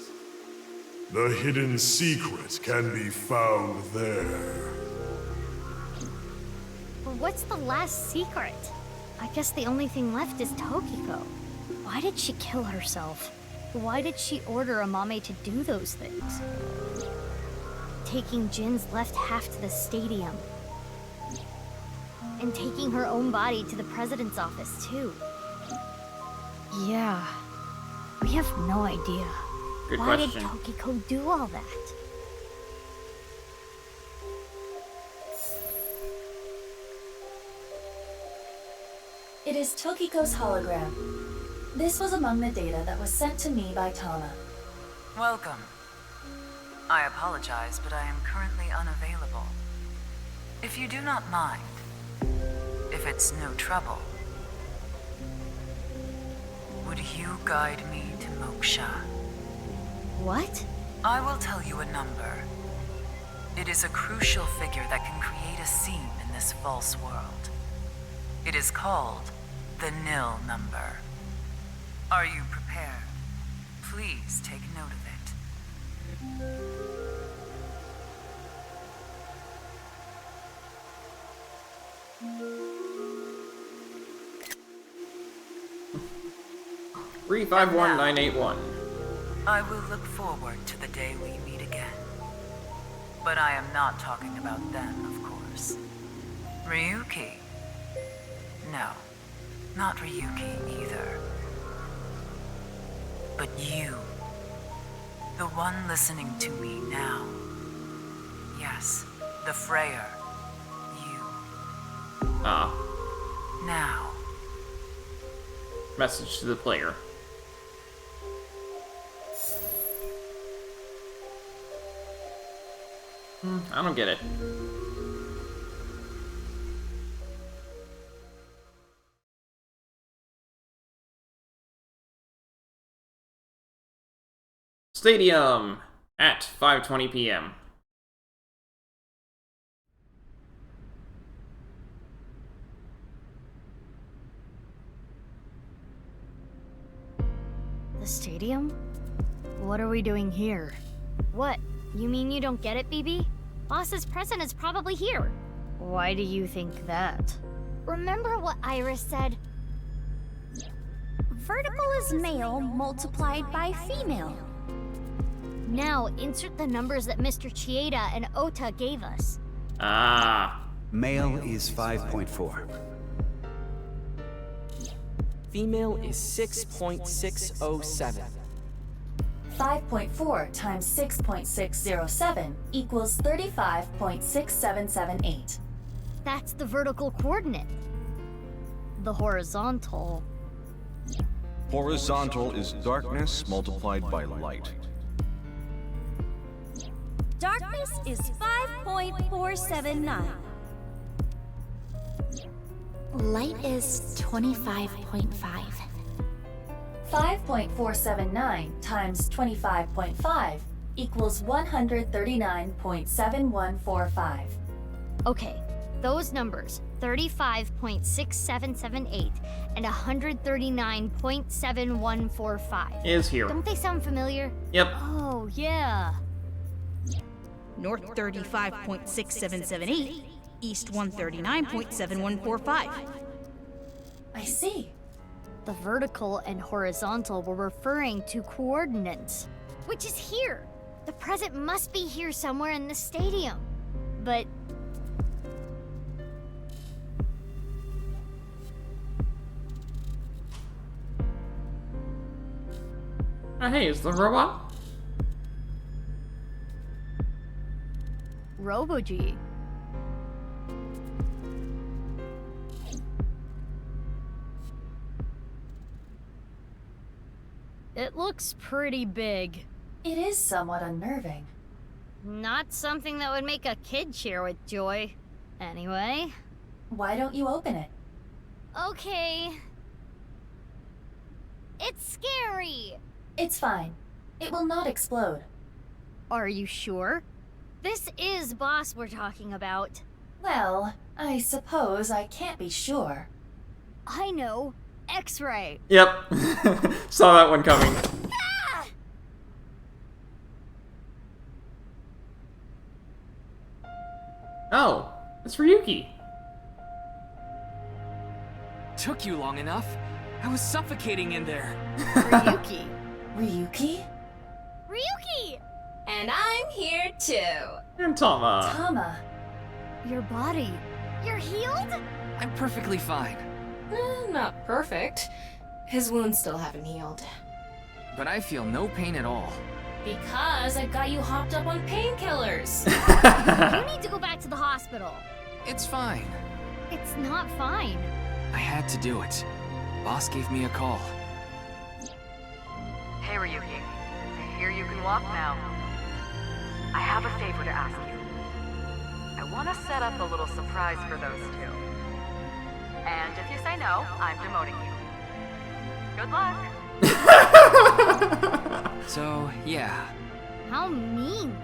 The hidden secret can be found there. But what's the last secret? I guess the only thing left is Tokiko. Why did she kill herself? Why did she order Amame to do those things? Taking Jin's left half to the stadium. And taking her own body to the president's office, too. Yeah. We have no idea. Good Why question. did Tokiko do all that? It is Tokiko's hologram. This was among the data that was sent to me by Tana. Welcome. I apologize, but I am currently unavailable. If you do not mind, if it's no trouble, would you guide me to Moksha? What? I will tell you a number. It is a crucial figure that can create a scene in this false world. It is called the nil number. Are you prepared? Please take note of it. 351981. I will look forward to the day we meet again. But I am not talking about them, of course. Ryuki? No, not Ryuki either. But you. The one listening to me now. Yes, the Freyer. You. Ah. Now. Message to the player. I don't get it. Stadium at 5:20 p.m. The stadium? What are we doing here? What? You mean you don't get it, BB? Boss's present is probably here. Why do you think that? Remember what Iris said? Vertical is male multiplied by female. Now, insert the numbers that Mr. Chieda and Ota gave us. Ah. Male is 5.4. Female is 6.607. 5.4 times 6.607 equals 35.6778. That's the vertical coordinate. The horizontal... Horizontal is darkness multiplied by light. Darkness is 5.479. Light is 25.5. 5.479 times 25.5 equals 139.7145. Okay, those numbers, 35.6778 and 139.7145. Is here. Don't they sound familiar? Yep. Oh, yeah. North 35.6778, east 139.7145. I see. The vertical and horizontal were referring to coordinates. Which is here. The present must be here somewhere in the stadium. But... Hey, is the robot? Robo-G. It looks pretty big. It is somewhat unnerving. Not something that would make a kid cheer with joy. Anyway. Why don't you open it? Okay. It's scary! It's fine. It will not explode. Are you sure? This is Boss we're talking about. Well, I suppose I can't be sure. I know. X-ray. Yep. Saw that one coming. Ah! Oh, it's Ryuki. Took you long enough. I was suffocating in there. Ryuki. Ryuki? Ryuki! And I'm here too. And Tama. Tama. Your body. You're healed? I'm perfectly fine. Not perfect. His wounds still haven't healed. But I feel no pain at all. Because I've got you hopped up on painkillers. You need to go back to the hospital. It's fine. It's not fine. I had to do it. Boss gave me a call. Hey, Ryuki. I hear you can walk now. I have a favor to ask you. I want to set up a little surprise for those two. And if you say no, I'm demoting you. Good luck. So, yeah. How mean.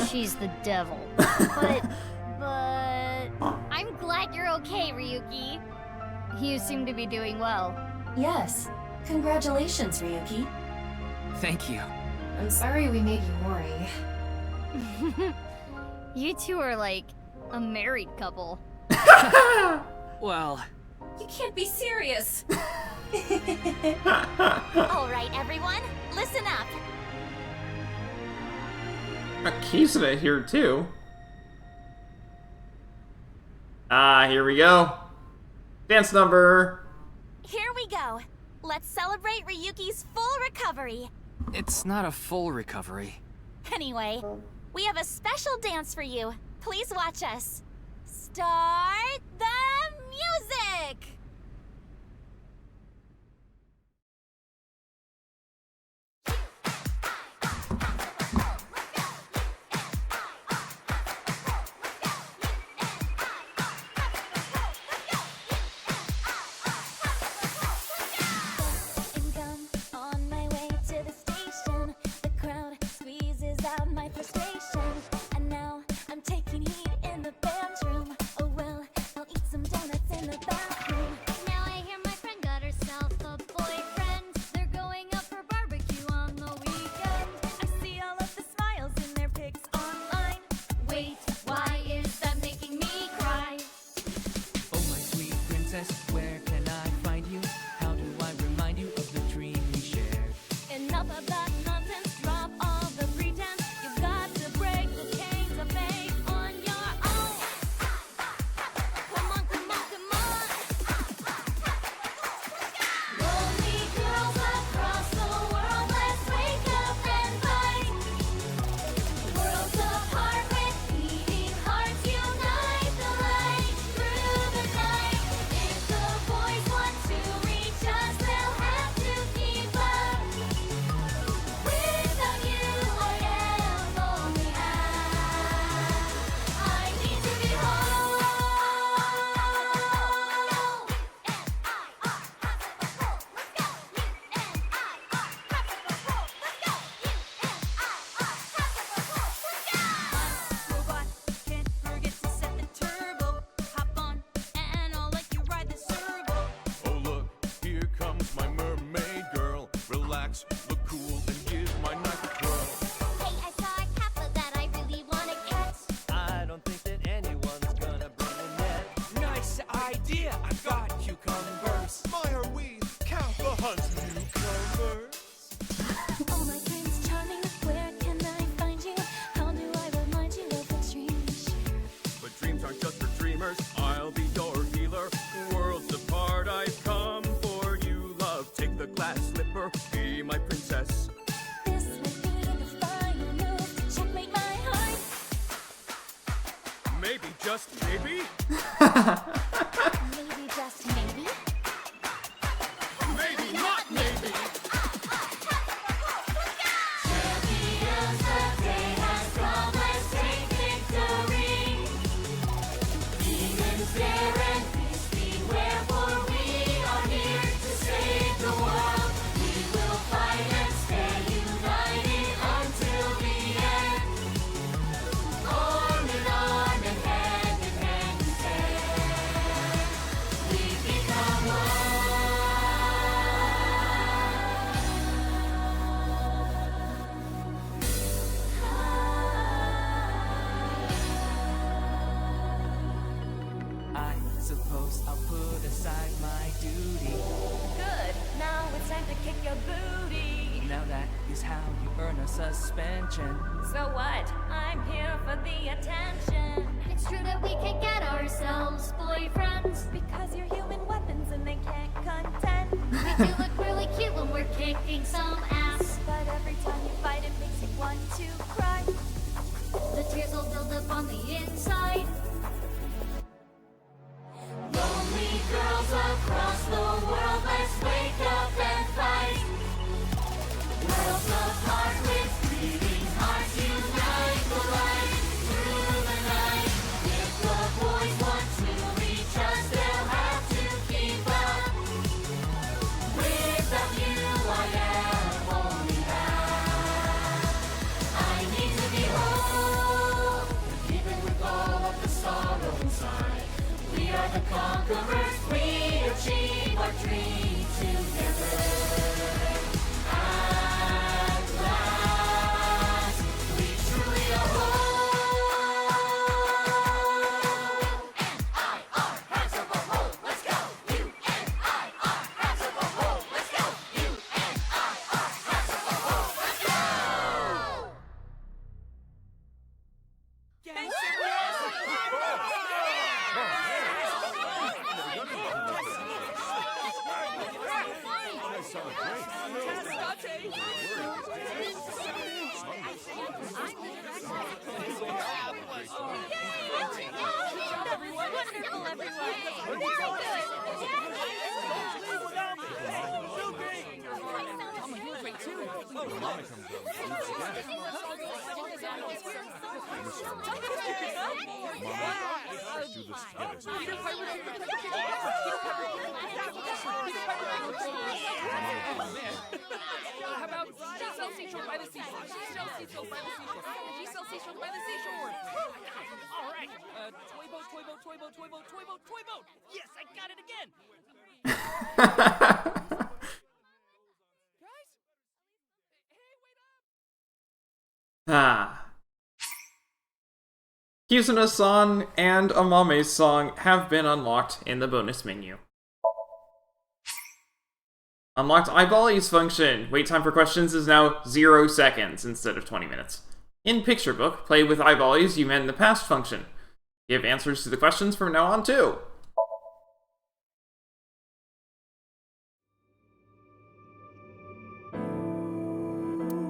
She's the devil. But I'm glad you're okay, Ryuki. You seem to be doing well. Yes. Congratulations, Ryuki. Thank you. I'm sorry we made you worry. You two are like a married couple. Well... You can't be serious. All right, everyone, listen up. Kisada here too. Ah, here we go. Dance number. Here we go. Let's celebrate Ryuki's full recovery. It's not a full recovery. Anyway, we have a special dance for you. Please watch us. Start the sick! And gum on my way to the station. The crowd squeezes out my frustration. And now I'm taking heat in the bedroom. Oh well, I'll eat some donuts in the bathroom. Now I hear my friend got herself a boyfriend. They're going up for barbecue on the weekend. I see all of the smiles in their pics online. Wait, why is that making me cry? Oh, my sweet princess, where can I find you? How do I remind you of the dream we shared? Enough of that nonsense, drop all the pretense. You've got to break the chains of fate on your own. Come on, come on, come on. Lonely girls across the world, let's wake up and fight. Worlds apart with beating hearts, unite the light through the night. If the boys want to reach us, they'll have to keep up. Without you, I am lonely. I need to be whole. Robot, can't forget to set the turbo. Hop on, and I'll let you ride the servo. Oh look, here comes my mermaid girl. Relax, look cool, and give my knife a twirl. Hey, I saw a kappa that I really want to catch. I don't think that anyone's gonna bring a net. Nice idea! I've got cucumbers. My, are we Kappa hunt newcomers? Oh, my Prince Charming, where can I find you? How do I remind you of the dream we shared? But dreams aren't just for dreamers. I'll be your healer. Worlds apart, I've come for you, love. Take the glass slipper, be my princess. This might be the final move to checkmate my heart. Maybe, just maybe? Maybe, just maybe. Maybe not maybe. Champions, the day has come, let's take victory. Demons dare and beasts beware, for we are here to save the world. We will fight and stay united until the end. Arm in arm and hand in hand we stand. We become one. I suppose I'll put aside my duty. Good, now it's time to kick your booty. Now that is how you earn a suspension. So what? I'm here for the attention. It's true that we can get ourselves boyfriends. Because you're human weapons and they can't contend. We do look really cute when we're kicking some ass. But every time you fight, it makes you want to cry. The tears will build up on the inside. Lonely girls across the world, let's wake up and fight. Worlds apart with beating hearts, unite the light through the night. If the boys want to reach us, they'll have to keep up. Without you, I am How about she sells seashore by the seashore? She sells seashore by the seashore. She sells seashore by the seashore. All right. Toy boat, toy boat, toy boat, toy boat, toy boat, toy boat. Yes, I got it again. Ah. Kizuna song and Amame's song have been unlocked in the bonus menu. Unlocked eyeballies function. Wait time for questions is now 0 seconds instead of 20 minutes. In Picture Book, play with eyeballies you met in the past function. Give answers to the questions from now on too.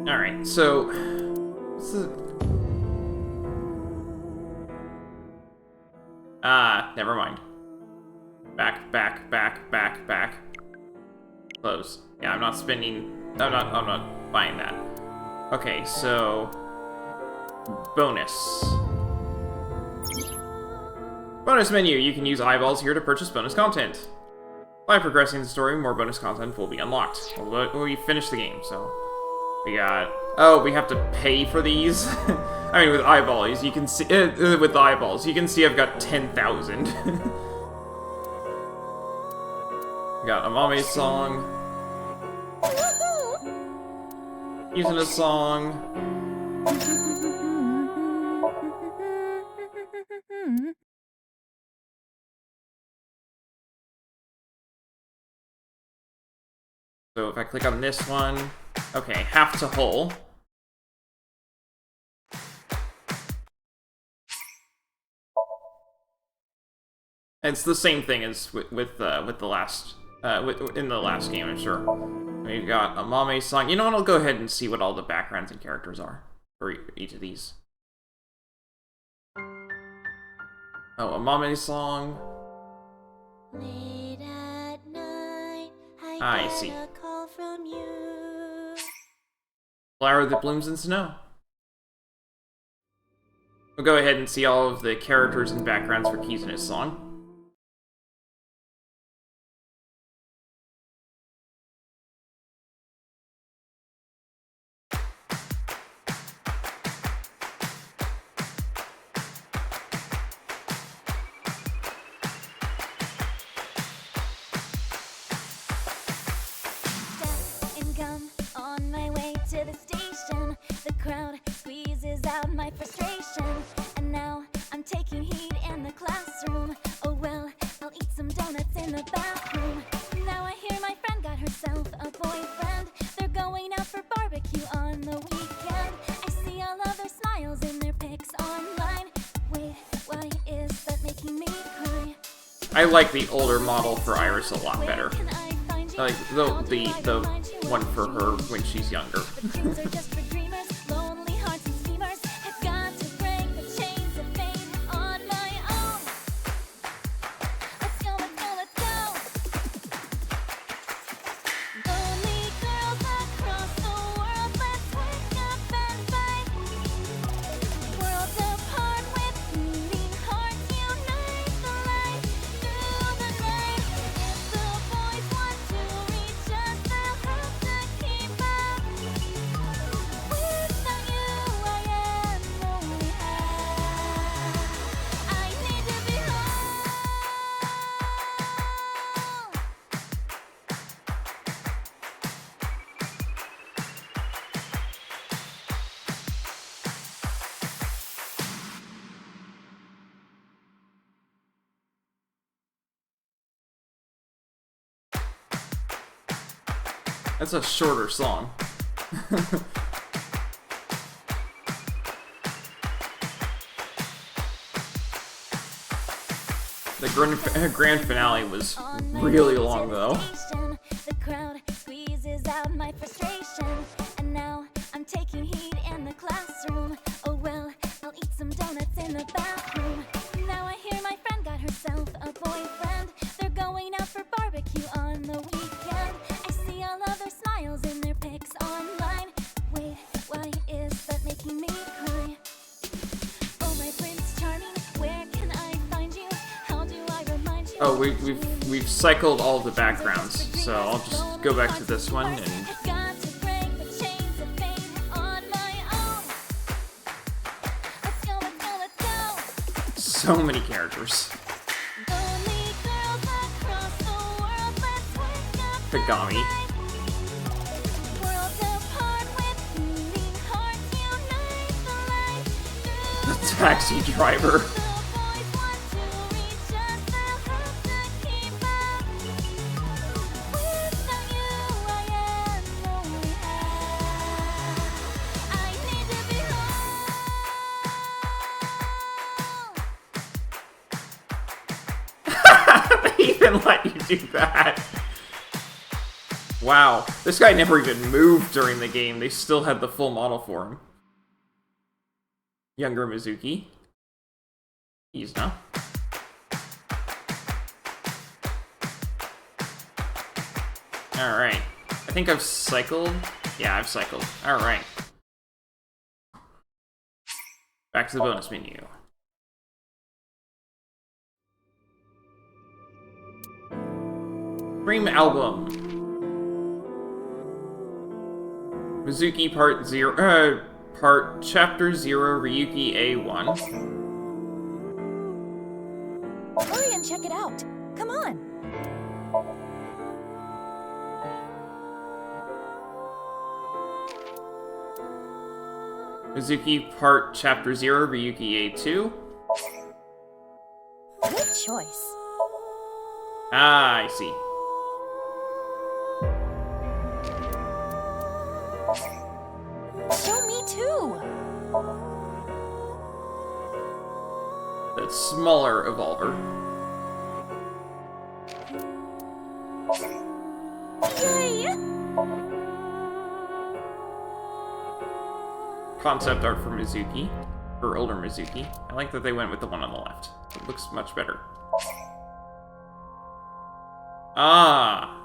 Alright, so... never mind. Back. Close. Yeah, I'm not spending... I'm not buying that. Okay, so... Bonus. Bonus menu. You can use eyeballs here to purchase bonus content. By progressing the story, more bonus content will be unlocked. Well, we finished the game, so... We got... Oh, we have to pay for these? I mean, with eyeballs, you can see... with the eyeballs, you can see I've got 10,000. We got Amame's song. Using a song. So if I click on this one... Okay, half to whole. It's the same thing as with the last in the last game, I'm sure. We've got Amame's song. You know what? I'll go ahead and see what all the backgrounds and characters are for each of these. Oh, Amame's song. Late at night, I see. get a call from you. Flower that blooms in snow. We'll go ahead and see all of the characters and backgrounds for Kizuna's song. And gum on my way to the station. The crowd squeezes out my frustration. And now I'm taking heat in the classroom. Oh well, I'll eat some donuts in the bathroom. Now I hear my friend got herself a boyfriend. They're going out for barbecue on the weekend. I see all of their smiles in their pics online. Wait, why is that making me cry? I like the older model for Iris a lot better. Like the one for her when she's younger. Dreams are just for dreamers, lonely hearts and schemers. Have got to break the chains of fame on my own. Let's go, let's go, let's go. Lonely girls across the world, let's wake up and fight. Worlds apart with beating hearts, unite the light through the night. If the boys want to reach us, they'll have to keep up. Without you, I am lonely. I need to be home. That's a shorter song. The grand finale was really long though. The crowd squeezes out my frustration. And now I'm taking heat in the classroom. Oh well, I'll eat some donuts in the bathroom. Now I hear my friend got herself a boyfriend. They're going out for barbecue on the weekend. I see all of their smiles in their pics online. Oh, we've cycled all of the backgrounds, so I'll just go back to this one and. So many characters. Kagami. The taxi driver. They even let you do that. Wow, this guy never even moved during the game. They still had the full model for him. Younger Mizuki. He's not. Alright. I think I've cycled. Yeah, I've cycled. Alright. Back to the bonus menu. Dream Album. Mizuki Part Chapter 0, Ryuki A1. Hurry and check it out. Come on. Mizuki Part Chapter 0, Ryuki A2. Good choice. Ah, I see. Show me too. That smaller evolver. Yay! Concept art for Mizuki. For older Mizuki. I like that they went with the one on the left. It looks much better. Ah!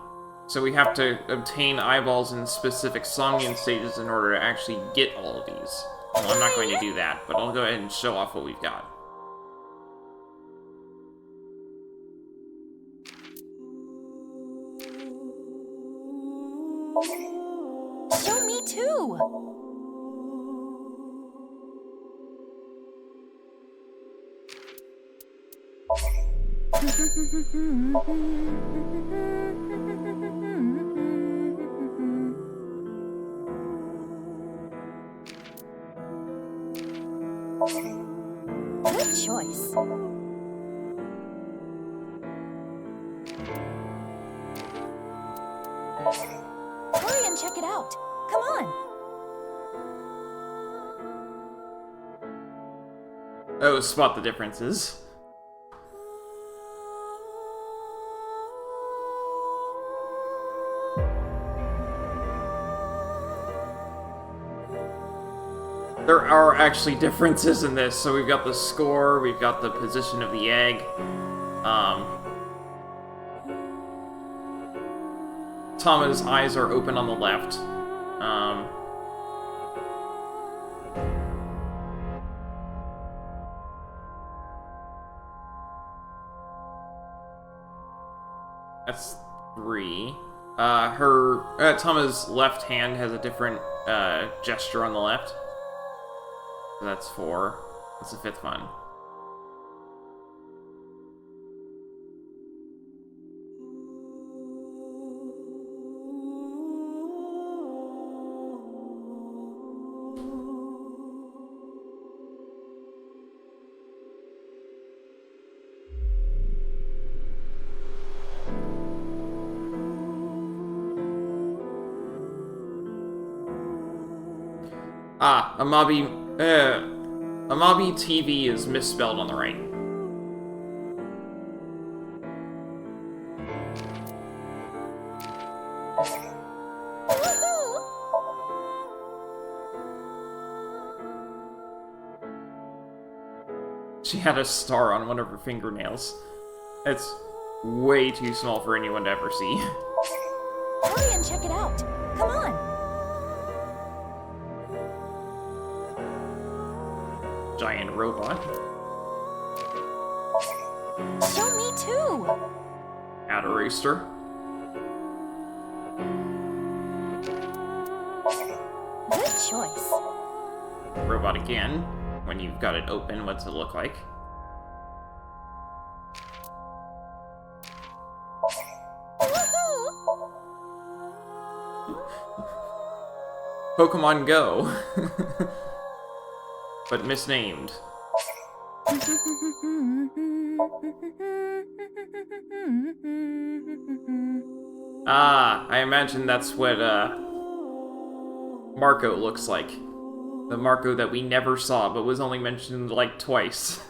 So we have to obtain eyeballs in specific Somnium stages in order to actually get all of these. Well, I'm not going to do that, but I'll go ahead and show off what we've got. Show me too. Good choice. Hurry and check it out. Come on. Oh, spot the differences. There are actually differences in this. So we've got the score, we've got the position of the egg. Tama's eyes are open on the left. That's 3. Tama's left hand has a different gesture on the left. So that's 4. That's the 5th one. Ah, Amabi TV is misspelled on the right. She had a star on one of her fingernails. It's way too small for anyone to ever see. Hurry and check it out. Come on. Giant robot. Show me too. Add a rooster. Good choice. Robot again. When you've got it open, what's it look like? Pokemon Go. But misnamed. Ah, I imagine that's what, Marco looks like. The Marco that we never saw, but was only mentioned, like, twice.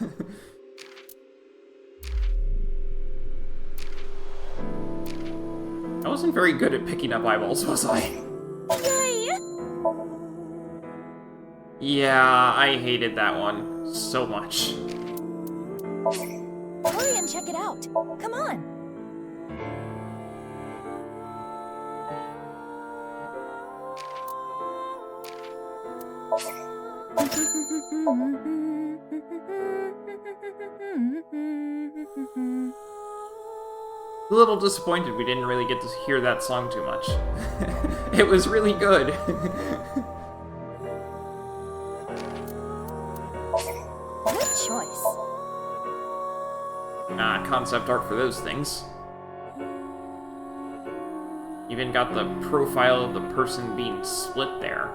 I wasn't very good at picking up eyeballs, was I? Yay! Yeah, I hated that one so much. Hurry and check it out. Come on. A little disappointed we didn't really get to hear that song too much. It was really good. Good choice. Concept art for those things. Even got the profile of the person being split there.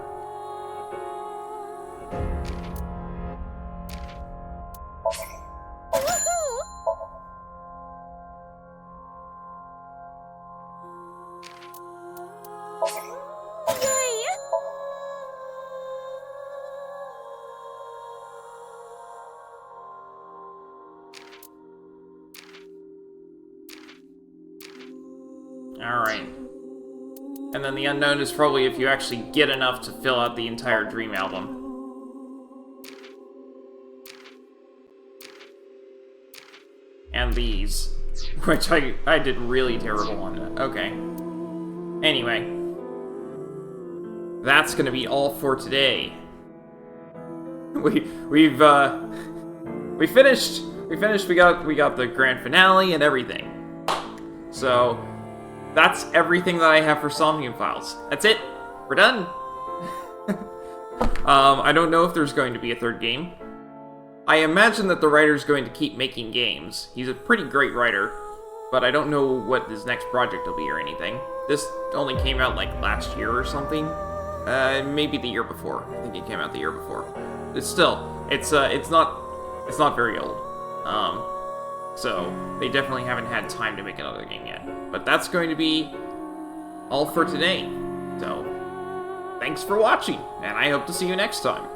Alright. And then the unknown is probably if you actually get enough to fill out the entire Dream album. And these. Which I did really terrible on that. Okay. Anyway. That's gonna be all for today. We finished. We got the grand finale and everything. So that's everything that I have for Somnium Files. That's it. We're done. I don't know if there's going to be a third game. I imagine that the writer's going to keep making games. He's a pretty great writer, but I don't know what his next project will be or anything. This only came out like last year or something. Maybe the year before. I think it came out the year before. It's not very old. So they definitely haven't had time to make another game yet. But that's going to be all for today. So thanks for watching, and I hope to see you next time.